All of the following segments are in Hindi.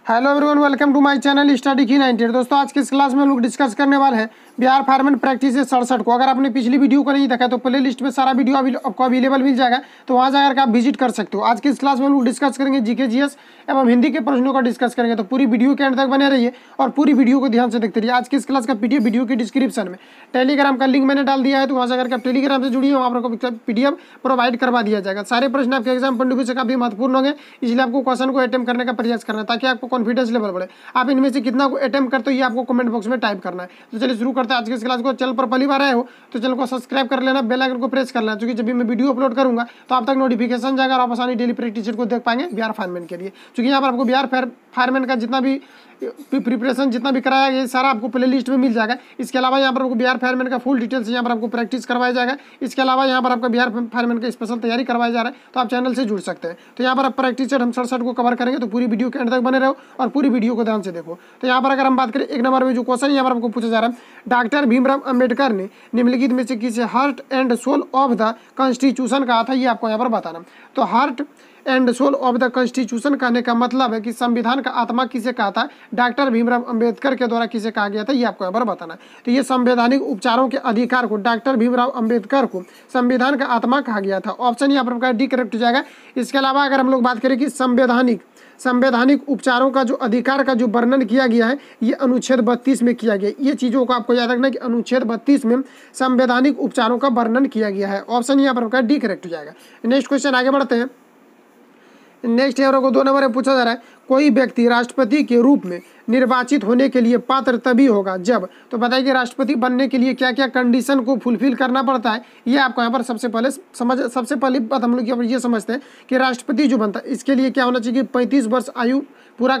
Hello everyone, welcome to my channel study की 98। दोस्तों, आज की इस क्लास में हम लोग डिस्कस करने वाले हैं बिहार फार्मर प्रैक्टिस 67 को। अगर आपने पिछली वीडियो को नहीं देखा तो प्ले लिस्ट में सारा वीडियो आपको अवेलेबल मिल जाएगा, तो वहाँ जाकर आप विजिट कर सकते हो। आज की इस क्लास में हम लोग डिस्कस करेंगे जीके जीएस एवं हिंदी के प्रश्नों का डिस्कस करेंगे, तो पूरी वीडियो के एंड तक बने रहिए और पूरी वीडियो को ध्यान से देखते रहिए। आज की इस क्लास का पीडीएफ वीडियो की डिस्क्रिप्शन में टेलीग्राम का लिंक मैंने डाल दिया है, तो वहाँ जाकर आप टेलीग्राम से जुड़िए, वहाँ पर आपको पीडीएफ प्रोवाइड करवा दिया जाएगा। सारे प्रश्न आपके एग्जाम पॉइंट ऑफ व्यू से काफी महत्वपूर्ण होंगे, इसलिए आपको क्वेश्चन को अटेम्प्ट करने का प्रयास करना है ताकि आपको कॉन्फिडेंस लेवल बढ़े। आप इनमें से कितना को अटेम्प्ट करते हो ये आपको कमेंट बॉक्स में टाइप करना है। तो चलिए शुरू करते हैं आज की इस क्लास को। चैनल पर पहली बार आए हो तो चैनल को सब्सक्राइब कर लेना, बेल आइकन को प्रेस कर लेना, क्योंकि जब भी मैं वीडियो अपलोड करूंगा तो आप तक नोटिफिकेशन जाएगा और आप आसानी डेली प्रैक्टिस को देख पाएंगे बिहार फार्मर के लिए। क्योंकि यहाँ पर आपको बिहार फार्मर का जितना भी प्रिपरेशन जितना भी कराया गया सारा आपको प्ले लिस्ट में मिल जाएगा। इसके अलावा यहाँ पर आपको बिहार फार्मर का फुल डिटेल्स यहाँ पर आपको प्रैक्टिस करवाया जाएगा। इसके अलावा यहाँ पर आपका बिहार फार्मर का स्पेशल तैयारी करवाया जा रहा है, तो आप चैनल से जुड़ सकते हैं। तो यहाँ पर आप प्रैक्टिस हम 67 को कवर करेंगे, तो पूरी वीडियो के एंड तक बने रहो और पूरी वीडियो को ध्यान से देखो। तो यहाँ पर अगर हम बात करें एक नंबर में जो क्वेश्चन यहाँ पर आपको पूछा जा रहा है, डॉक्टर भीमराव अम्बेडकर ने निम्नलिखित में से किसे heart and soul of the constitution कहा था, ये आपको यहाँ पर बताना। तो heart and soul of the constitution कहने का मतलब है कि संविधान का आत्मा किसे कहा था, डॉक्टर भीमराव अंबेडकर के द्वारा किसे कहा गया था, ये आपको यहाँ पर बताना है। तो ये संवैधानिक उपचारों के अधिकार को डॉक्टर भीमराव अंबेडकर को संविधान का आत्मा कहा गया था। ऑप्शन यहाँ पर डी करेक्ट हो जाएगा। इसके अलावा अगर हम लोग बात करें कि संवैधानिक उपचारों का जो अधिकार का जो वर्णन किया गया है ये अनुच्छेद 32 में किया गया। ये चीज़ों को आपको याद रखना कि अनुच्छेद 32 में संवैधानिक उपचारों का वर्णन किया गया है। ऑप्शन यहाँ पर डी करेक्ट हो जाएगा। नेक्स्ट क्वेश्चन आगे बढ़ते हैं। नेक्स्ट यहाँ को 2 नंबर में पूछा जा रहा है, कोई व्यक्ति राष्ट्रपति के रूप में निर्वाचित होने के लिए पात्र तभी होगा जब, तो बताइए कि राष्ट्रपति बनने के लिए क्या क्या कंडीशन को फुलफिल करना पड़ता है, ये आपको यहाँ पर सबसे पहली बात हम लोग यहाँ पर ये समझते हैं कि राष्ट्रपति जो बनता है इसके लिए क्या होना चाहिए, 35 वर्ष आयु पूरा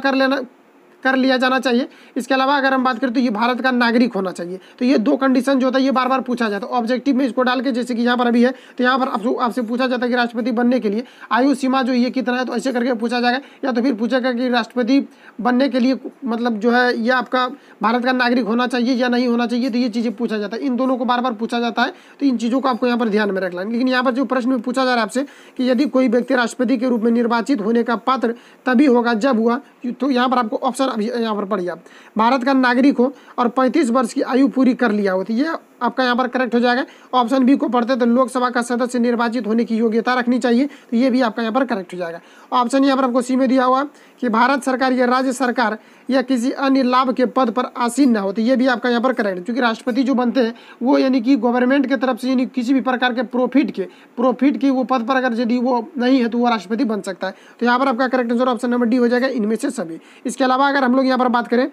कर लिया जाना चाहिए। इसके अलावा अगर हम बात करें तो ये भारत का नागरिक होना चाहिए। तो ये 2 कंडीशन जो होता है ये बार बार पूछा जाता है। ऑब्जेक्टिव में इसको डाल के जैसे कि यहाँ पर अभी है, तो यहाँ पर आपसे पूछा जाता है कि राष्ट्रपति बनने के लिए आयु सीमा जो ये कितना है, तो ऐसे करके पूछा जाएगा। या तो फिर पूछेगा कि राष्ट्रपति बनने के लिए मतलब जो है ये आपका भारत का नागरिक होना चाहिए या नहीं होना चाहिए, तो ये चीज़ें पूछा जाता है। इन दोनों को बार बार पूछा जाता है, तो इन चीज़ों को आपको यहाँ पर ध्यान में रखना है। लेकिन यहाँ पर जो प्रश्न में पूछा जा रहा है आपसे कि यदि कोई व्यक्ति राष्ट्रपति के रूप में निर्वाचित होने का पात्र तभी होगा जब हुआ, तो यहाँ पर आपको ऑप्शन अभी यहाँ पर पढ़िए, आप भारत का नागरिक हो और 35 वर्ष की आयु पूरी कर लिया हो, तो ये आपका यहाँ पर करेक्ट हो जाएगा। ऑप्शन बी को पढ़ते तो लोकसभा का सदस्य निर्वाचित होने की योग्यता रखनी चाहिए, तो ये भी आपका यहाँ पर करेक्ट हो जाएगा। ऑप्शन यहाँ पर आपको सी में दिया हुआ कि भारत सरकार या राज्य सरकार या किसी अन्य लाभ के पद पर आसीन ना हो, तो ये भी आपका यहाँ पर करेक्ट है। क्योंकि राष्ट्रपति जो बनते हैं वो यानी कि गवर्नमेंट के तरफ से यानी किसी भी प्रकार के प्रॉफिट के वो पद पर अगर यदि वो नहीं है तो वो राष्ट्रपति बन सकता है। तो यहाँ पर आपका correct answer option number D हो जाएगा, इनमें से सभी। इसके अलावा अगर हम लोग यहाँ पर बात करें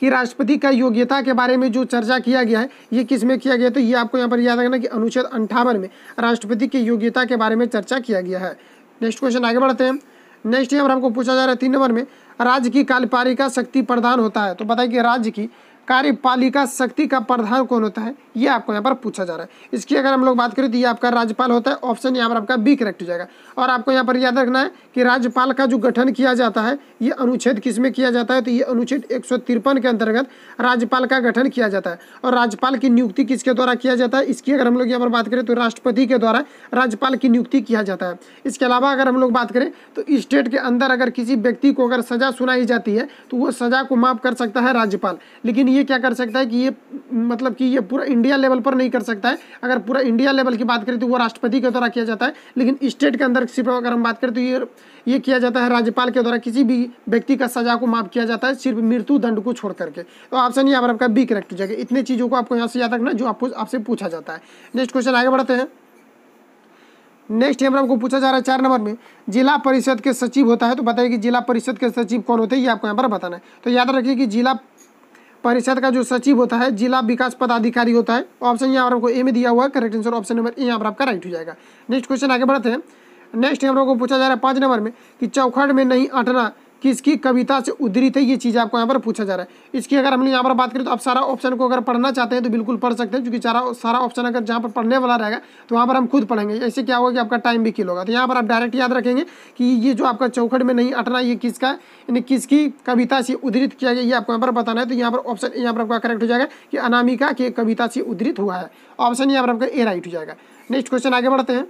कि राष्ट्रपति का योग्यता के बारे में जो चर्चा किया गया है ये किस में किया गया है, तो ये आपको यहाँ पर याद रखना कि अनुच्छेद 58 में राष्ट्रपति की योग्यता के बारे में चर्चा किया गया है। नेक्स्ट क्वेश्चन आगे बढ़ते हैं। नेक्स्ट यहाँ पर हमको पूछा जा रहा है 3 नंबर में, राज्य की कार्यपालिका शक्ति प्रधान होता है, तो बताइए कि राज्य की कार्यपालिका शक्ति का प्रधान कौन होता है, ये आपको यहाँ पर पूछा जा रहा है। इसकी अगर हम लोग बात करें तो ये आपका राज्यपाल होता है। ऑप्शन यहाँ पर आपका बी करेक्ट हो जाएगा। और आपको यहाँ पर याद रखना है कि राज्यपाल का जो गठन किया जाता है ये अनुच्छेद किस में किया जाता है, तो ये अनुच्छेद 153 के अंतर्गत राज्यपाल का गठन किया जाता है। और राज्यपाल की नियुक्ति किसके द्वारा किया जाता है, इसकी अगर हम लोग यहाँ पर बात करें तो राष्ट्रपति के द्वारा राज्यपाल की नियुक्ति किया जाता है। इसके अलावा अगर हम लोग बात करें तो स्टेट के अंदर अगर किसी व्यक्ति को अगर सजा सुनाई जाती है तो वो सजा को माफ कर सकता है राज्यपाल। लेकिन ये क्या कर सकता है कि ये मतलब कि ये पूरा इंडिया लेवल पर नहीं कर सकता है। अगर पूरा इंडिया लेवल की बात करें तो वो राष्ट्रपति के द्वारा किया जाता है, लेकिन स्टेट के अंदर सिर्फ अगर हम बात करें तो ये किया जाता है राज्यपाल के द्वारा। किसी भी व्यक्ति का सजा को माफ किया जाता है सिर्फ मृत्यु दंड को छोड़ करके। तो ऑप्शन यहाँ पर आपका बी करेक्ट हो जाएगा। इतने चीज़ों को आपको यहाँ से याद रखना जो आपसे पूछा जाता है। नेक्स्ट क्वेश्चन आगे बढ़ते हैं। नेक्स्ट यहाँ पर आपको पूछा जा रहा है 4 नंबर में, जिला परिषद के सचिव होता है, तो बताइए कि जिला परिषद के सचिव कौन होते हैं, ये आपको यहाँ पर बताना है। तो याद रखिए कि जिला परिषद का जो सचिव होता है जिला विकास पदाधिकारी होता है। ऑप्शन यहाँ पर आपको ए में दिया हुआ है, correct answer option number A यहाँ पर आपका राइट हो जाएगा। नेक्स्ट क्वेश्चन आगे बढ़ते हैं। नेक्स्ट हम लोगों को पूछा जा रहा है 5 नंबर में कि चौखट में नहीं अटना किसकी कविता से उद्धृत है, ये चीज़ आपको यहाँ पर पूछा जा रहा है। इसकी अगर हम यहाँ पर बात करें तो आप सारा ऑप्शन को अगर पढ़ना चाहते हैं तो बिल्कुल पढ़ सकते हैं, क्योंकि सारा ऑप्शन अगर जहाँ पर पढ़ने वाला रहेगा तो वहाँ पर हम खुद पढ़ेंगे। ऐसे क्या होगा कि आपका टाइम भी किल होगा। तो यहाँ पर आप डायरेक्ट याद रखेंगे कि ये जो आपका चौखट में नहीं अटना ये किसका यानी किसकी कविता से उद्धृत किया गया, ये आपको यहाँ पर बताना है। तो यहाँ पर ऑप्शन यहाँ पर आपका करेक्ट हो जाएगा कि अनामिका के कविता से उद्धृत हुआ है। ऑप्शन यहाँ पर आपका ए राइट हो जाएगा। नेक्स्ट क्वेश्चन आगे बढ़ते हैं।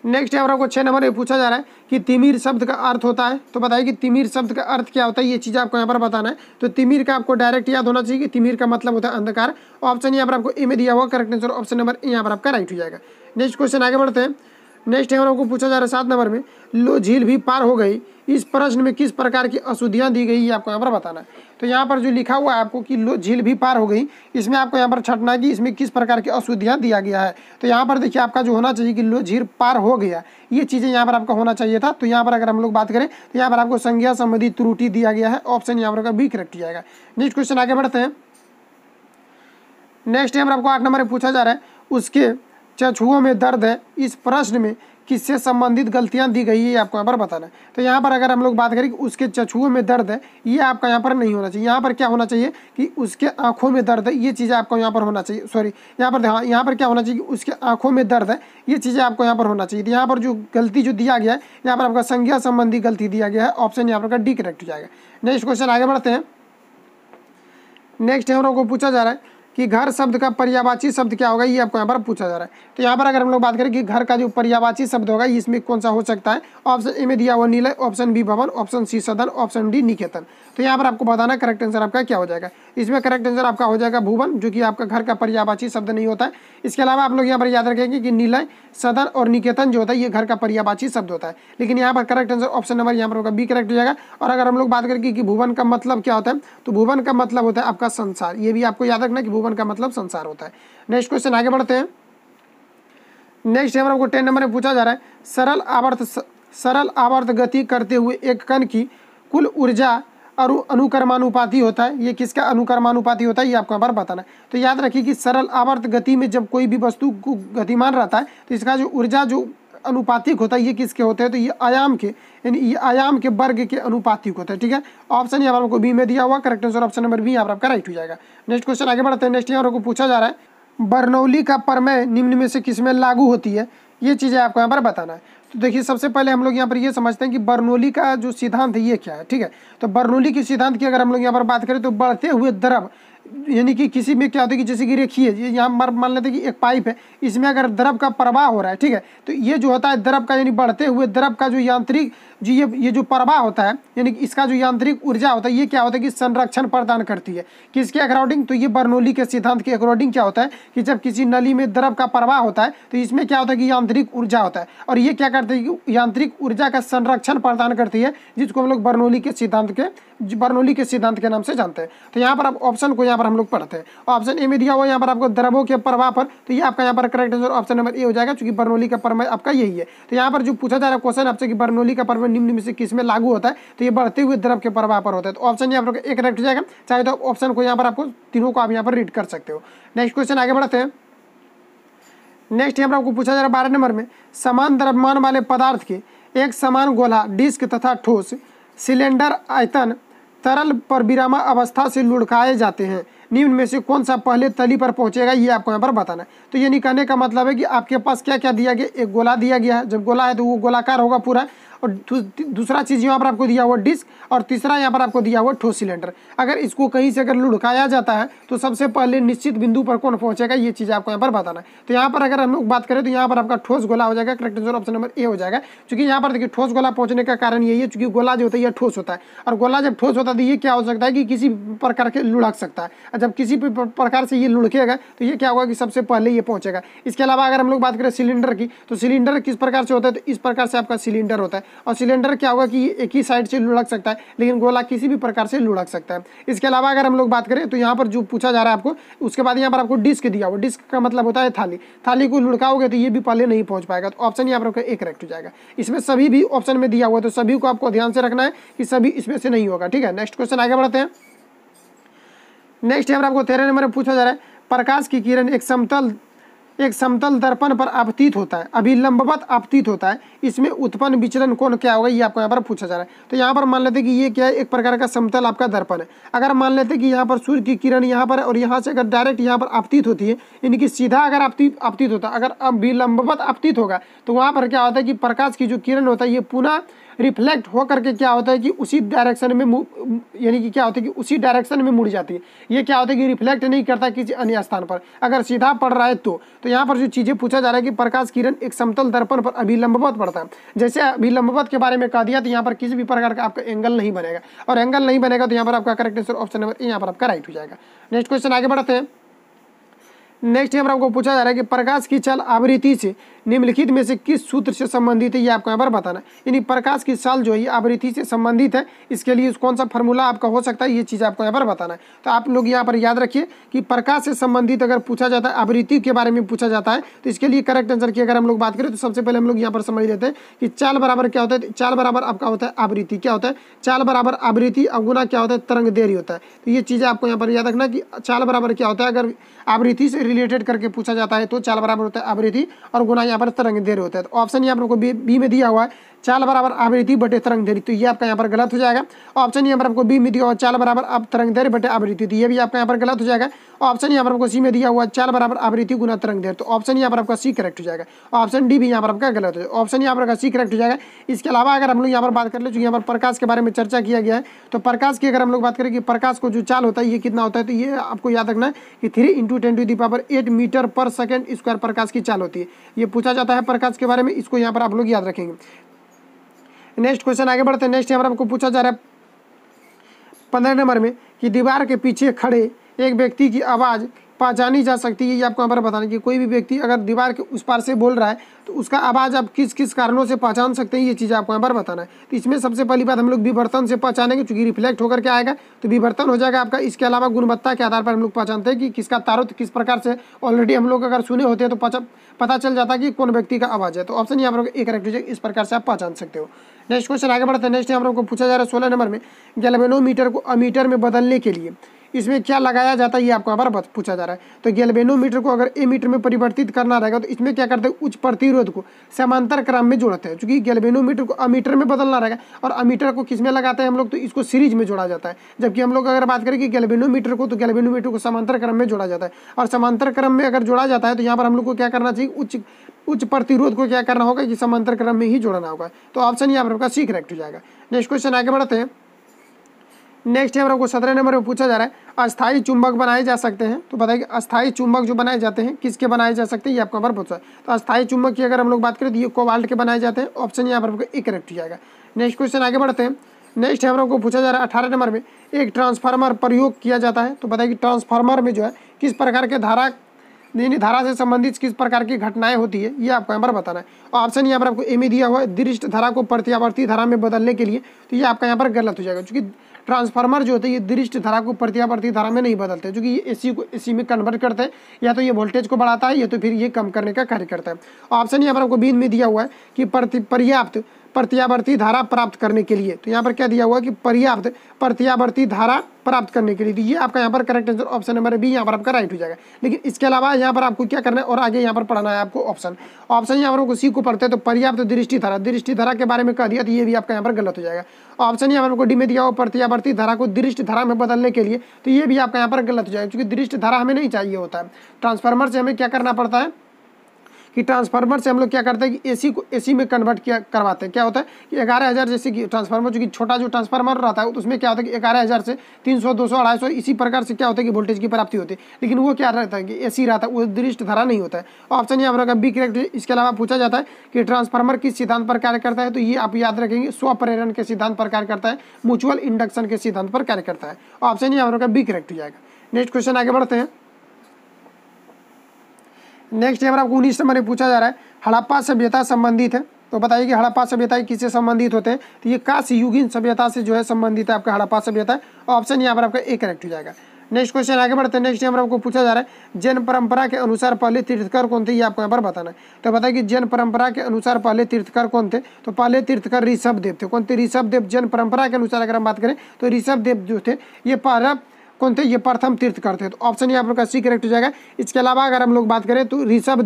नेक्स्ट यहाँ पर आपको 6 नंबर में पूछा जा रहा है कि तिमिर शब्द का अर्थ होता है। तो बताइए कि तिमिर शब्द का अर्थ क्या होता है, ये चीज़ आपको यहाँ पर बताना है। तो तिमिर का आपको डायरेक्ट याद होना चाहिए कि तिमिर का मतलब होता है अंधकार। ऑप्शन यहाँ पर आपको ए में दिया हुआ, correct answer option number A यहाँ पर आपका राइट हो जाएगा। नेक्स्ट क्वेश्चन आगे बढ़ते हैं। नेक्स्ट यहाँ पर आपको पूछा जा रहा है 7 नंबर में, लो झील भी पार हो गई, इस प्रश्न में किस प्रकार की अशुद्धियाँ दी गई, ये आपको यहाँ पर बताना है। तो यहाँ पर जो लिखा हुआ है आपको कि लो झील भी पार हो गई, इसमें आपको यहाँ पर छटना है कि इसमें किस प्रकार की अशुद्धियाँ दिया गया है। तो यहाँ पर देखिए आपका जो होना चाहिए कि लो झील पार हो गया, ये चीज़ें यहाँ पर आपका होना चाहिए था। तो यहाँ पर अगर हम लोग बात करें तो यहाँ पर आपको संज्ञा संबंधी त्रुटि दिया गया है, ऑप्शन यहाँ पर बी करेक्ट जाएगा। नेक्स्ट क्वेश्चन आगे बढ़ते हैं। नेक्स्ट यहाँ पर आपको 8 नंबर में पूछा जा रहा है, उसके चक्षुओं में दर्द है, इस प्रश्न में किससे संबंधित गलतियां दी गई है, ये आपको यहाँ पर बताना है। तो यहाँ पर अगर हम लोग बात करें कि उसके चक्षुओं में दर्द है, ये आपका यहाँ पर नहीं होना चाहिए। यहाँ पर क्या होना चाहिए कि उसके आंखों में दर्द है, ये चीज़ें आपको यहाँ पर होना चाहिए। सॉरी, यहाँ पर हाँ, यहाँ पर क्या होना चाहिए कि उसके आंखों में दर्द है, ये चीज़ें आपको यहाँ पर होना चाहिए। तो यहाँ पर जो गलती जो दिया गया है, यहाँ पर आपका संज्ञा संबंधी गलती दिया गया है, ऑप्शन यहाँ पर डी करेक्ट हो जाएगा। नेक्स्ट क्वेश्चन आगे बढ़ते हैं। नेक्स्ट यहाँ पर पूछा जा रहा है कि घर शब्द का पर्यायवाची शब्द क्या होगा, ये आपको यहाँ पर पूछा जा रहा है। तो यहाँ पर अगर हम लोग बात करें कि घर का जो पर्यायवाची शब्द होगा, इसमें कौन सा हो सकता है, ऑप्शन ए में दिया हुआ निलय, ऑप्शन बी भवन, ऑप्शन सी सदन, ऑप्शन डी निकेतन। तो यहाँ पर आपको बताना करेक्ट आंसर आपका क्या हो जाएगा। इसमें करेक्ट आंसर आपका हो जाएगा भुवन, जो कि आपका घर का पर्यायवाची शब्द नहीं होता है। इसके अलावा आप लोग यहाँ पर याद रखेंगे कि निलय, सदन और निकेतन जो होता है ये घर का पर्यायवाची शब्द होता है। लेकिन यहाँ पर करेक्ट आंसर ऑप्शन नंबर यहाँ पर होगा बी करेक्ट हो जाएगा। और अगर हम लोग बात करें कि भुवन का मतलब क्या होता है, तो भुवन का मतलब होता है आपका संसार। ये भी आपको याद रखना कि भुवन का मतलब संसार होता है। नेक्स्ट क्वेश्चन आगे बढ़ते हैं। नेक्स्ट यहाँ पर आपको 10 नंबर में पूछा जा रहा है, सरल आवर्त गति करते हुए एक कण की कुल ऊर्जा और अनुक्रमानुपाती होता है। ये किसका अनुक्रमानुपाती होता है, ये आपको यहाँ पर बताना है। तो याद रखिए कि सरल आवर्त गति में जब कोई भी वस्तु को गतिमान रहता है तो इसका जो ऊर्जा जो अनुपातिक होता है, ये किसके होते हैं, तो ये आयाम के, यानी ये आयाम के वर्ग के अनुपातिक होता है। ठीक है, ऑप्शन यहाँ पर आपको बी में दिया हुआ, correct answer option number B यहाँ पर आपका राइट हो जाएगा। नेक्स्ट क्वेश्चन आगे बढ़ते हैं। नेक्स्ट यहाँ पर पूछा जा रहा है, बर्नौली का प्रमेय निम्न में से किसमें लागू होती है, ये चीज़ें आपको यहाँ पर बताना है। तो देखिए सबसे पहले हम लोग यहाँ पर ये समझते हैं कि बर्नौली का जो सिद्धांत है ये क्या है। ठीक है, तो बर्नौली के सिद्धांत की अगर हम लोग यहाँ पर बात करें तो बढ़ते हुए द्रव, यानी कि किसी में क्या होता है कि जैसे कि रेखीय, यहाँ मान लेते हैं कि एक पाइप है, इसमें अगर द्रव का प्रवाह हो रहा है, ठीक है, तो ये जो होता है द्रव का, यानी बढ़ते हुए द्रव का जो यांत्रिक जो ये जो प्रवाह होता है, यानी कि इसका जो यांत्रिक ऊर्जा होता है, ये क्या होता है कि संरक्षण प्रदान करती है। किसके अकॉर्डिंग, तो ये बर्नौली के सिद्धांत के अकॉर्डिंग क्या होता है कि जब किसी नली में द्रव का प्रवाह होता है तो इसमें क्या होता है कि यांत्रिक ऊर्जा होता है, और ये क्या करती है कि यांत्रिक ऊर्जा का संरक्षण प्रदान करती है, जिसको हम लोग बर्नौली के सिद्धांत के नाम से जानते हैं। तो यहाँ पर आप ऑप्शन को यहाँ पर हम लोग पढ़ते हैं। ऑप्शन ए में दिया हुआ यहाँ पर आपको द्रवों के प्रवाह पर, तो ये आपका यहाँ पर correct answer option number A हो जाएगा, क्योंकि बर्नौली का प्रमेय आपका यही है। तो यहाँ पर जो पूछा जा रहा है क्वेश्चन आपसे कि बर्नौली का प्रमेय निम्न में से किसमें लागू होता है, तो ये बढ़ते हुए द्रव के प्रवाह पर होता है। तो ऑप्शन यहाँ पर एक करेक्ट हो जाएगा। चाहे तो ऑप्शन को यहाँ पर आपको तीनों को आप यहाँ पर रीड कर सकते हो। नेक्स्ट क्वेश्चन आगे बढ़ते हैं। नेक्स्ट यहाँ पर आपको पूछा जा रहा है 12 नंबर में, समान द्रव्यमान वाले पदार्थ के एक समान गोला, डिस्क तथा ठोस सिलेंडर आयतन तरल पर विरामा अवस्था से लुढ़काए जाते हैं, निम्न में से कौन सा पहले तली पर पहुंचेगा, ये आपको यहाँ पर बताना है। तो ये कहने का मतलब है कि आपके पास क्या क्या दिया गया, एक गोला दिया गया है, जब गोला है तो वो गोलाकार होगा पूरा, और दूसरा चीज़ यहाँ पर आपको दिया हुआ डिस्क, और तीसरा यहाँ पर आपको दिया हुआ ठोस सिलेंडर। अगर इसको कहीं से अगर लुढ़काया जाता है तो सबसे पहले निश्चित बिंदु पर कौन पहुंचेगा, ये चीज़ आपको यहाँ पर बताना है। तो यहाँ पर अगर हम लोग बात करें तो यहाँ पर आपका ठोस गोला हो जाएगा, correct answer option number A हो जाएगा। क्योंकि यहाँ पर देखिए ठोस गोला पहुंचने का कारण यही है, क्योंकि गोला जो होता है यह ठोस होता है, और गोला जब ठोस होता है तो ये क्या हो सकता है कि किसी प्रकार के लुढ़क सकता है, और जब किसी प्रकार से ये लुढ़केगा तो ये क्या होगा कि सबसे पहले ये पहुंचेगा। इसके अलावा अगर हम लोग बात करें सिलेंडर की, तो सिलेंडर किस प्रकार से होता है, तो इस प्रकार से आपका सिलेंडर होता है, और सिलेंडर क्या होगा कि एक ही साइड से लुढ़क सकता है, लेकिन गोला किसी भी प्रकार से लुढ़क सकता है। इसके अलावा अगर हम लोग बात करें तो यहाँ पर जो पूछा जा रहा है आपको, उसके बाद यहाँ पर आपको डिस्क दिया हुआ, डिस्क का मतलब होता है थाली, थाली को लुढ़काओगे तो ये भी पहले नहीं पहुंच पाएगा। तो ऑप्शन यहाँ पर एक करेक्ट हो जाएगा। इसमें सभी भी ऑप्शन में दिया हुआ, तो सभी को आपको ध्यान से रखना है कि सभी इसमें से नहीं होगा। ठीक है, नेक्स्ट क्वेश्चन आगे बढ़ते हैं। नेक्स्ट यहाँ पर आपको 13 नंबर में पूछा जा रहा है, प्रकाश की किरण एक समतल दर्पण पर आपतित होता है, अभिलंबवत आपतित होता है, इसमें उत्पन्न विचलन कोण क्या होगा, ये आपको यहाँ पर पूछा जा रहा है। तो यहाँ पर मान लेते हैं कि ये क्या है, एक प्रकार का समतल आपका दर्पण है। अगर मान लेते हैं कि यहाँ पर सूर्य की किरण यहाँ पर, और यहाँ से अगर डायरेक्ट यहाँ पर आपतित होती है, यानी कि सीधा अगर आपतित होता है, अगर अभिलंबवत आपतित होगा तो वहाँ पर क्या होता है कि प्रकाश की जो किरण होता है ये पुनः रिफ्लेक्ट हो करके क्या होता है कि उसी डायरेक्शन में यानी कि क्या होता है कि उसी डायरेक्शन में मुड़ जाती है। ये क्या होता है कि रिफ्लेक्ट नहीं करता किसी अन्य स्थान पर, अगर सीधा पड़ रहा है तो यहाँ पर जो चीज़ें पूछा जा रहा है कि प्रकाश किरण एक समतल दर्पण पर अभिलंबवत पड़ता है। जैसे अभिलंबवत के बारे में कह दिया तो यहाँ पर किसी भी प्रकार का आपका एंगल नहीं बनेगा, और एंगल नहीं बनेगा तो यहाँ पर आपका करेक्ट आंसर ऑप्शन नंबर यहाँ पर आपका राइट हो जाएगा। नेक्स्ट क्वेश्चन आगे बढ़ते हैं। नेक्स्ट यहाँ पर आपको पूछा जा रहा है कि प्रकाश की चाल आवृत्ति से निम्नलिखित में से किस सूत्र से संबंधित है, ये आपको यहाँ पर बताना है। यानी प्रकाश की चाल जो है ये आवृत्ति से संबंधित है, इसके लिए कौन सा फॉर्मूला आपका हो सकता है, ये चीज़ आपको यहाँ पर बताना है। तो आप लोग यहाँ पर याद रखिए कि प्रकाश से संबंधित अगर पूछा जाता है, आवृत्ति के बारे में पूछा जाता है, तो इसके लिए करेक्ट आंसर की अगर हम लोग बात करें तो सबसे पहले हम लोग यहाँ पर समझ लेते हैं कि चाल बराबर क्या होता है। चाल बराबर आपका होता है आवृत्ति। क्या होता है? चाल बराबर आवृत्ति, अवगुणा क्या होता है? तरंग दैर्घ्य होता है। तो ये चीज़ें आपको यहाँ पर याद रखना कि चाल बराबर क्या होता है, अगर आवृत्ति से रिलेटेड करके पूछा जाता है तो चाल बराबर होता है आवृत्ति, और गुणा यहाँ पर तरंग दैर्घ्य होता है। तो ऑप्शन यहाँ पर आपको बी में दिया हुआ है चाल बराबर आवृत्ति बटे तरंग दैर्घ्य, तो ये आपका यहाँ पर गलत हो जाएगा। ऑप्शन यहाँ पर आपको बी में दिया हुआ चाल बराबर अब तरंग दैर्घ्य बटे आवृत्ति, तो ये भी आपका यहाँ पर गलत हो जाएगा। ऑप्शन यहाँ पर आपको सी में दिया हुआ चाल बराबर आवृत्ति गुना तरंग दैर्घ्य, तो ऑप्शन यहाँ पर आपका सी करेक्ट हो जाएगा। ऑप्शन डी भी यहाँ पर आपका गलत हो जाएगा। ऑप्शन यहाँ पर आपका सी करेक्ट हो जाएगा। इसके अलावा अगर हम लोग यहाँ पर बात कर ले, जो यहाँ पर प्रकाश के बारे में चर्चा किया गया है, तो प्रकाश की अगर हम लोग बात करें कि प्रकाश को जो चाल होता है ये कितना होता है, तो ये आपको याद रखना है कि 3 × 10⁸ मीटर पर सेकेंड स्क्वायर प्रकाश की चाल होती है। ये पूछा जाता है प्रकाश के बारे में, इसको यहाँ पर आप लोग याद रखेंगे। नेक्स्ट क्वेश्चन आगे बढ़ते हैं। नेक्स्ट यहाँ पर आपको पूछा जा रहा है 15 नंबर में कि दीवार के पीछे खड़े एक व्यक्ति की आवाज़ पहचानी जा सकती है। ये आपको यहाँ पर बताना कि कोई भी व्यक्ति अगर दीवार के उस पार से बोल रहा है तो उसका आवाज़ आप किस किस कारणों से पहचान सकते हैं, ये चीज़ आपको यहाँ पर बताना है। तो इसमें सबसे पहली बात हम लोग विवर्तन से पहचानेंगे, चूँकि रिफ्लेक्ट होकर के आएगा तो विवर्तन हो जाएगा आपका। इसके अलावा गुणवत्ता के आधार पर हम लोग पहचानते हैं कि किसका तारुत किस प्रकार से, ऑलरेडी हम लोग अगर सुने होते हैं तो पता चल जाता है कि कौन व्यक्ति का आवाज़ है। तो ऑप्शन यहाँ पर एक करेक्ट हो जाएगा, इस प्रकार से आप पहचान सकते हो। नेक्स्ट क्वेश्चन आगे बढ़ते हैं। नेक्स्ट यहाँ पर आपको पूछा जा रहा है 16 नंबर में गैल्वेनोमीटर को अमीटर में बदलने के लिए इसमें क्या लगाया जाता है, ये आपको यहाँ पर पूछा जा रहा है। तो गैल्वेनोमीटर को अगर एमीटर में परिवर्तित करना रहेगा तो इसमें क्या करते हैं, उच्च प्रतिरोध को समांतर क्रम में जोड़ते हैं। क्योंकि गैल्वेनोमीटर को अमीटर में बदलना रहेगा और अमीटर को किस में लगाते हैं हम लोग, तो इसको सीरीज में जोड़ा जाता है। जबकि हम लोग अगर बात करें कि गैल्वेनोमीटर को, तो गैल्वेनोमीटर को समांतर क्रम में जोड़ा जाता है, और समांतर क्रम में अगर जोड़ा जाता है तो यहाँ पर हम लोग को क्या करना चाहिए, उच्च प्रतिरोध को क्या करना होगा कि समांतर क्रम में ही जोड़ना होगा। तो ऑप्शन यहाँ पर आपका सी करेक्ट हो जाएगा। नेक्स्ट क्वेश्चन आगे बढ़ते हैं। नेक्स्ट यहाँ पर आपको 17 नंबर में पूछा जा रहा है अस्थायी चुंबक बनाए जा सकते हैं। तो बताइए अस्थायी चुंबक जो बनाए जाते हैं किसके बनाए जा सकते हैं, ये आपको यहाँ पर पूछा है। तो अस्थायी चुंबक की अगर हम लोग बात करें तो ये कोबाल्ट के बनाए जाते हैं। ऑप्शन यहाँ पर आपको एक करेक्ट हो जाएगा। नेक्स्ट क्वेश्चन आगे बढ़ते हैं। नेक्स्ट यहाँ पर आपको पूछा जा रहा है 18 नंबर में एक ट्रांसफार्मर प्रयोग किया जाता है। तो बताइए कि ट्रांसफार्मर में जो है किस प्रकार के धारा से संबंधित किस प्रकार की घटनाएं होती है, ये आपको यहाँ पर बताना है। ऑप्शन यहाँ पर आपको ए में दिया हुआ है दृष्ट धारा को प्रत्यावर्ती धारा में बदलने के लिए, तो ये आपका यहाँ पर गलत हो जाएगा। क्योंकि ट्रांसफार्मर जो होते हैं ये दृष्ट धारा को प्रत्यावर्ती धारा में नहीं बदलते, क्योंकि ये एसी को एसी में कन्वर्ट करते हैं, या तो ये वोल्टेज को बढ़ाता है या तो फिर ये कम करने का कार्य करता है। ऑप्शन यहाँ पर आपको बी में दिया हुआ है कि पर्याप्त प्रत्यावर्ती धारा प्राप्त करने के लिए, तो यहाँ पर क्या दिया हुआ है कि पर्याप्त प्रत्यावर्ती धारा प्राप्त करने के लिए, तो ये आपका यहाँ पर correct answer option number B यहाँ पर आपका राइट हो जाएगा। लेकिन इसके अलावा यहाँ पर आपको क्या करना है और आगे यहाँ पर पढ़ना है आपको ऑप्शन यहाँ पर आपको सी को पढ़ते हैं तो पर्याप्त दृष्टि धारा के बारे में कह दिया, तो ये भी आपका यहाँ पर गलत हो जाएगा। ऑप्शन यहाँ पर आपको डी में दिया हुआ प्रत्यावर्ती धारा को दृष्ट धारा में बदलने के लिए, तो ये भी आपका यहाँ पर गलत हो जाएगा। क्योंकि दृष्ट धारा हमें नहीं चाहिए होता है, ट्रांसफार्मर से हमें क्या करना पड़ता है कि ट्रांसफार्मर से हम लोग क्या करते हैं कि एसी को एसी में कन्वर्ट करवाते हैं। क्या होता है कि 11,000 जैसे कि ट्रांसफार्मर, जो कि छोटा जो ट्रांसफार्मर रहता है तो उसमें क्या होता है कि 11,000 से 300, 200, 250 इसी प्रकार से क्या होता है कि वोल्टेज की प्राप्ति होती है। लेकिन वो क्या रहता है कि एसी रहता है, वो दृष्ट धारा नहीं होता है। ऑप्शन यहाँ पर बी करेक्ट है। इसके अलावा पूछा जाता है कि ट्रांसफार्मर किस सिद्धांत पर कार्य करता है, तो ये आप याद रखेंगे स्वप्रेरण के सिद्धांत पर कार्य करता है, म्यूचुअल इंडक्शन के सिद्धांत पर कार्य करता है। ऑप्शन यहाँ पर बी करेक्ट हो जाएगा। नेक्स्ट क्वेश्चन आगे बढ़ते हैं। नेक्स्ट यहाँ पर आपको 19 नंबर में पूछा जा रहा है हड़प्पा सभ्यता संबंधित है। तो बताइए कि हड़प्पा सभ्यता किससे संबंधित होते हैं, तो ये कांस्य युगीन सभ्यता से जो है संबंधित है आपका हड़प्पा सभ्यता। ऑप्शन यहाँ पर आपका ए करेक्ट हो जाएगा। नेक्स्ट क्वेश्चन आगे बढ़ते हैं। नेक्स्ट यहाँ पर आपको पूछा जा रहा है जैन परंपरा के अनुसार पहले तीर्थकर कौन थे, ये आपको यहाँ पर बताना है। तो बताइए कि जैन परंपरा के अनुसार पहले तीर्थकर कौन थे, तो पहले तीर्थकर ऋषभ देव थे। कौन थे? ऋषभ देव। जैन परंपरा के अनुसार अगर हम बात करें तो ऋषभ देव जो थे ये कौन थे, ये प्रथम तीर्थ करते हैं। तो ऑप्शन यहाँ पर सी करेक्ट हो जाएगा। इसके अलावा अगर हम लोग बात करें तो ऋषभ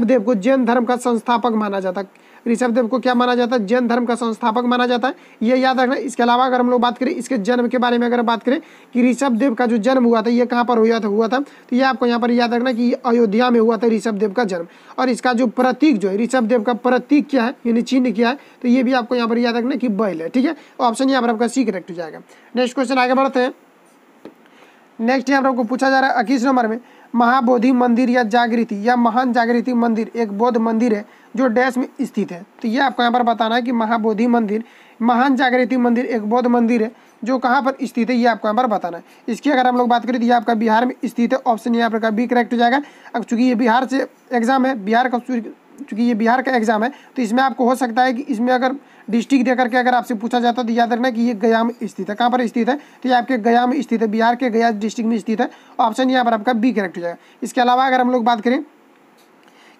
देव को जैन धर्म का संस्थापक माना जाता है। ऋषभदेव को क्या माना जाता है, जैन धर्म का संस्थापक माना जाता है, ये याद रखना। इसके अलावा अगर हम लोग बात करें इसके जन्म के बारे में, अगर बात करें कि ऋषभदेव का जो जन्म हुआ था ये कहाँ पर हुआ था, तो ये आपको यहाँ पर याद रखना कि अयोध्या में हुआ था ऋषभदेव का जन्म। और इसका जो प्रतीक जो है, ऋषभदेव का प्रतीक क्या है यानी चिन्ह क्या है, तो ये भी आपको यहाँ पर याद रखना कि बैल है। ठीक है, ऑप्शन यहाँ पर आपका सी करेक्ट हो जाएगा। नेक्स्ट क्वेश्चन आगे बढ़ते हैं। नेक्स्ट यहाँ पर आपको पूछा जा रहा है 21 नंबर में, महाबोधि मंदिर या जागृति या महान जागृति मंदिर एक बौद्ध मंदिर है जो डैश में स्थित है। तो ये आपको यहाँ पर बताना है कि महाबोधि मंदिर, महान जागृति मंदिर एक बौद्ध मंदिर है जो कहाँ पर स्थित है, ये आपको यहाँ पर बताना है। इसकी अगर हम लोग बात करें तो ये आपका बिहार में स्थित है, ऑप्शन यहाँ पर बी करेक्ट हो जाएगा। अब चूंकि ये बिहार से एग्जाम है, चूंकि ये बिहार का एग्जाम है तो इसमें आपको हो सकता है कि इसमें अगर डिस्ट्रिक्ट दे करके अगर आपसे पूछा जाता है तो याद रखना कि ये गया में स्थित है। कहाँ पर स्थित है, तो ये आपके गया में स्थित है, बिहार के गया डिस्ट्रिक्ट में स्थित है, ऑप्शन यहाँ पर आपका बी करेक्ट हो जाएगा। इसके अलावा अगर हम लोग बात करें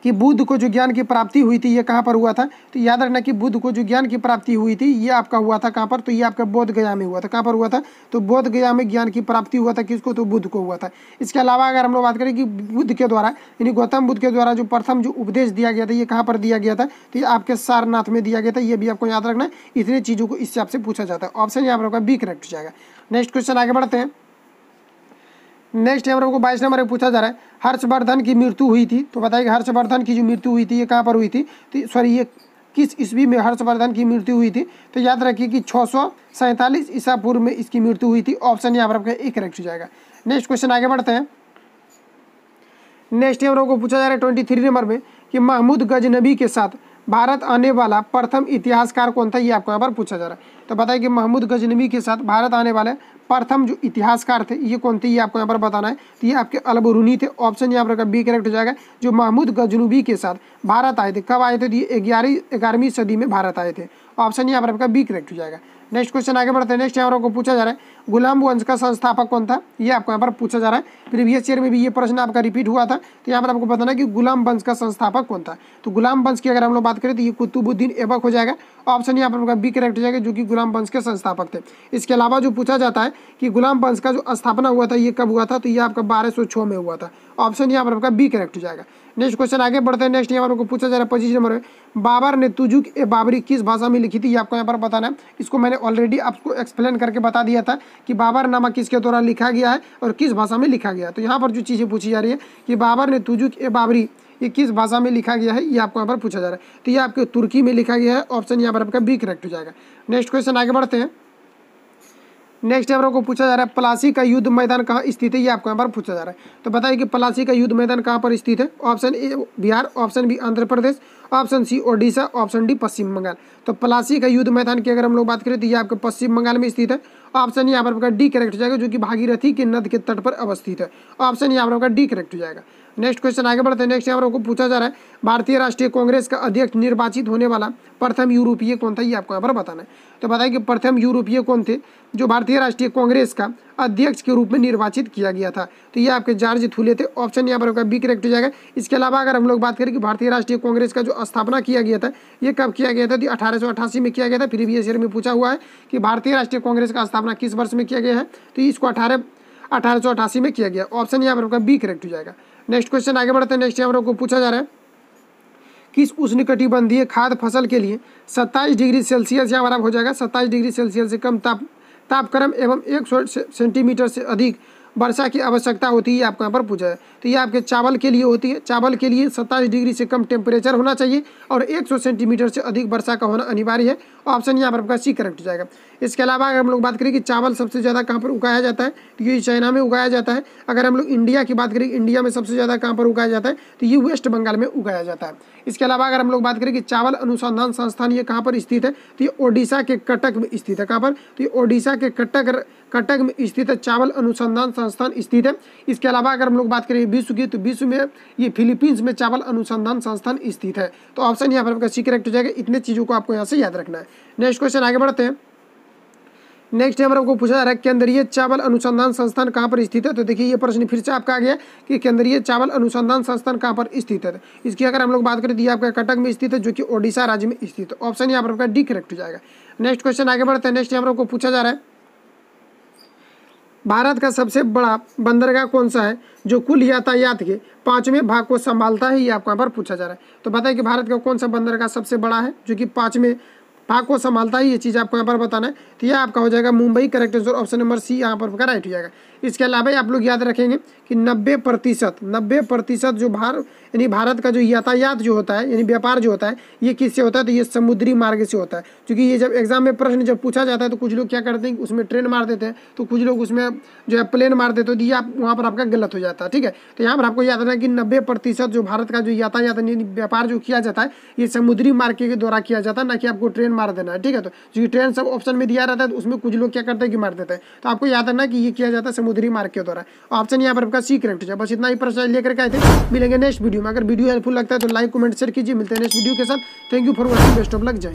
कि बुद्ध को जो ज्ञान की प्राप्ति हुई थी ये कहाँ पर हुआ था, तो याद रखना कि बुद्ध को जो ज्ञान की प्राप्ति हुई थी ये आपका हुआ था कहाँ पर, तो ये आपका बोध गया में हुआ था। कहाँ पर हुआ था, तो बोध गया में ज्ञान की प्राप्ति हुआ था, किसको, तो बुद्ध को हुआ था। इसके अलावा अगर हम लोग बात करें कि बुद्ध के द्वारा यानी गौतम बुद्ध के द्वारा जो प्रथम जो उपदेश दिया गया था ये कहाँ पर दिया गया था, तो ये आपके सारनाथ में दिया गया था। ये भी आपको याद रखना है, इतनी चीज़ों को इससे आपसे पूछा जाता है, ऑप्शन यहाँ पर आपका बी करेक्ट हो जाएगा। नेक्स्ट क्वेश्चन आगे बढ़ते हैं। नेक्स्ट यहाँ पर आपको 22 नंबर में पूछा जा रहा है, हर्षवर्धन की मृत्यु हुई थी, तो बताइए हर्षवर्धन की जो मृत्यु हुई थी ये कहाँ पर हुई थी, तो सॉरी ये किस ईस्वी में हर्षवर्धन की मृत्यु हुई थी, तो याद रखिए कि 647 ईसा पूर्व में इसकी मृत्यु हुई थी, ऑप्शन यहाँ पर आपका ए करेक्ट हो जाएगा। नेक्स्ट क्वेश्चन आगे बढ़ते हैं। नेक्स्ट यहाँ पर आपको पूछा जा रहा है 23 नंबर में कि महमूद गजनबी के साथ भारत आने वाला प्रथम इतिहासकार कौन था, ये आपको यहाँ पर पूछा जा रहा है। तो बताइए कि महमूद गजनबी के साथ भारत आने वाले प्रथम जो इतिहासकार थे ये कौन थे, ये आपको यहाँ पर बताना है। तो ये आपके अलबरूनी थे, ऑप्शन यहाँ पर बी करेक्ट हो जाएगा। जो महमूद गजनबी के साथ भारत आए थे, कब आए थे, तो ये 11वीं सदी में भारत आए थे, ऑप्शन यहाँ पर आपका बी करेक्ट हो जाएगा। नेक्स्ट क्वेश्चन आगे बढ़ते हैं। नेक्स्ट यहाँ पर आपको पूछा जा रहा है गुलाम वंश का संस्थापक कौन था, ये आपको यहाँ पर पूछा जा रहा है। प्रीवियस ईयर में भी ये प्रश्न आपका रिपीट हुआ था, तो यहाँ पर आपको बताना है कि गुलाम वंश का संस्थापक कौन था। तो गुलाम वंश की अगर हम लोग बात करें तो ये कुतुबुद्दीन ऐबक हो जाएगा, ऑप्शन यहाँ पर आपका बी करेक्ट हो जाएगा, जो कि गुलाम वंश के संस्थापक थे। इसके अलावा जो पूछा जाता है कि गुलाम वंश का जो स्थापना हुआ था ये कब हुआ था, तो ये आपका 1206 में हुआ था, ऑप्शन यहाँ पर आपका बी करेक्ट हो जाएगा। नेक्स्ट क्वेश्चन आगे बढ़ते हैं। नेक्स्ट यहाँ पर आपको पूछा जा रहा है 25 नंबर में, बाबर ने तुजुक ए बाबरी किस भाषा में लिखी थी, ये आपको यहाँ पर बताना है। इसको मैंने ऑलरेडी आपको एक्सप्लेन करके बता दिया था कि बाबर नामा किसके द्वारा लिखा गया है और किस भाषा में लिखा गया है। तो यहाँ पर जो चीज़ें पूछी जा रही है कि बाबर ने तुजुक ए बाबरी ये किस भाषा में लिखा गया है, ये आपको यहाँ पर पूछा जा रहा है। तो ये आपके तुर्की में लिखा गया है, ऑप्शन यहाँ पर आपका बी करेक्ट हो जाएगा। नेक्स्ट क्वेश्चन आगे बढ़ते हैं। नेक्स्ट यहाँ पर आपको पूछा जा रहा है प्लासी का युद्ध मैदान कहाँ स्थित है, ये आपको यहाँ पर पूछा जा रहा है। तो बताइए कि प्लासी का युद्ध मैदान कहाँ पर स्थित है, option A Bihar, option B Andhra Pradesh, option C Odisha, option D Paschim Bengal. तो प्लासी का युद्ध मैदान की अगर हम लोग बात करें तो ये आपके पश्चिम बंगाल में स्थित है, ऑप्शन यहाँ पर आपका डी करेक्ट हो जाएगा, जो कि भागीरथी के नद के तट पर अवस्थित है, ऑप्शन यहाँ पर आपका डी करेक्ट हो जाएगा। नेक्स्ट क्वेश्चन आगे बढ़ते हैं। नेक्स्ट यहाँ पर आपको पूछा जा रहा है भारतीय राष्ट्रीय कांग्रेस का अध्यक्ष निर्वाचित होने वाला प्रथम यूरोपीय कौन था, ये आपको यहाँ पर बताना है। तो बताइए कि प्रथम यूरोपीय कौन थे जो भारतीय राष्ट्रीय कांग्रेस का अध्यक्ष के रूप में निर्वाचित किया गया था, तो ये आपके जॉर्ज थूले थे, ऑप्शन यहाँ पर आपका बी करेक्ट हो जाएगा। इसके अलावा अगर हम लोग बात करें कि भारतीय राष्ट्रीय कांग्रेस का जो स्थापना किया गया था ये कब किया गया था, तो 1888 में किया गया था। प्रीवियस ईयर में पूछा हुआ है कि भारतीय राष्ट्रीय कांग्रेस का स्थापना किस वर्ष में किया गया है, तो इसको 1888 में किया गया, ऑप्शन यहाँ पर आपका बी करेक्ट हो जाएगा। नेक्स्ट क्वेश्चन आगे बढ़ते हैं। नेक्स्ट यहाँ पर आपको पूछा जा रहा है किस उष्णकटिबंधीय खाद्य फसल के लिए 27 डिग्री सेल्सियस यहाँ पर हो जाएगा, 27 डिग्री सेल्सियस से कम तापक्रम एवं 100 सेंटीमीटर से अधिक वर्षा की आवश्यकता होती है, ये आपको यहाँ पर पूछा है। तो ये आपके चावल के लिए होती है, चावल के लिए 27 डिग्री से कम टेम्परेचर होना चाहिए और 100 सेंटीमीटर से अधिक वर्षा का होना अनिवार्य है, ऑप्शन यहाँ पर आपका सी करेक्ट हो जाएगा। इसके अलावा अगर हम लोग बात करें कि चावल सबसे ज़्यादा कहाँ पर उगाया जाता है, तो ये चाइना में उगाया जाता है। अगर हम लोग इंडिया की बात करें, इंडिया में सबसे ज़्यादा कहाँ पर उगाया जाता है, तो ये वेस्ट बंगाल में उगाया जाता है। इसके अलावा अगर हम लोग बात करें कि चावल अनुसंधान संस्थान ये कहाँ पर स्थित है, तो ये ओडिशा के कटक में स्थित है। कहाँ पर, तो ये ओडिशा के कटक में स्थित है, चावल अनुसंधान संस्थान स्थित है। इसके अलावा अगर हम लोग बात करें विश्व की, तो विश्व में ये फिलीपींस में चावल अनुसंधान संस्थान स्थित है, तो ऑप्शन यहाँ पर आपका सी करेक्ट हो जाएगा। इतने चीज़ों को आपको यहाँ से याद रखना है। नेक्स्ट क्वेश्चन आगे बढ़ते हैं। नेक्स्ट यहाँ पर आपको पूछा जा रहा है केंद्रीय चावल अनुसंधान संस्थान कहाँ पर स्थित है, तो देखिए ये प्रश्न फिर से आपका आ गया कि केंद्रीय चावल अनुसंधान संस्थान कहाँ पर स्थित है। इसकी अगर हम लोग बात करें तो ये आपका कटक में स्थित है, जो कि ओडिशा राज्य में स्थित है, ऑप्शन यहाँ पर आपका डी करेक्ट हो जाएगा। नेक्स्ट क्वेश्चन आगे बढ़ते हैं। नेक्स्ट यहाँ पर आपको पूछा जा रहा है भारत का सबसे बड़ा बंदरगाह कौन सा है जो कुल यातायात के 5वें भाग को संभालता है, ये आपको यहाँ पर पूछा जा रहा है। तो बताइए कि भारत का कौन सा बंदरगाह सबसे बड़ा है जो कि 5वें भाग को संभालता है, ये चीज़ आपको यहाँ पर बताना है। तो यह आपका हो जाएगा Mumbai, correct answer option number C यहाँ पर आपका राइट हो जाएगा। इसके अलावा आप लोग याद रखेंगे कि 90% जो यानी भारत का जो यातायात जो होता है यानी व्यापार जो होता है ये किससे होता है, तो ये समुद्री मार्ग से होता है। क्योंकि ये जब एग्जाम में प्रश्न जब पूछा जाता है तो कुछ लोग क्या करते हैं उसमें ट्रेन मार देते हैं, तो कुछ लोग उसमें जो है प्लेन मार देते हैं, तो ये आप वहाँ पर आपका गलत हो जाता है। ठीक है, तो यहाँ पर आपको याद रखना है कि 90% जो भारत का जो यातायात यानी व्यापार जो किया जाता है ये समुद्री मार्ग के द्वारा किया जाता है, ना कि आपको ट्रेन मार देना है। ठीक है, तो क्योंकि ट्रेन सब ऑप्शन में दिया रहता है तो उसमें कुछ लोग क्या करते हैं कि मार देते हैं, तो आपको याद रखना कि ये किया जाता है समुद्री मार्ग के द्वारा। ऑप्शन यहाँ पर आपका सी करेक्ट हो जाए। बस इतना ही प्रश्न लेकर के आए थे, मिलेंगे नेक्स्ट वीडियो में। अगर वीडियो हेल्पफुल लगता है तो लाइक कमेंट शेयर कीजिए। मिलते हैं नेक्स्ट वीडियो के साथ। Thank you for watching, best of luck, जय।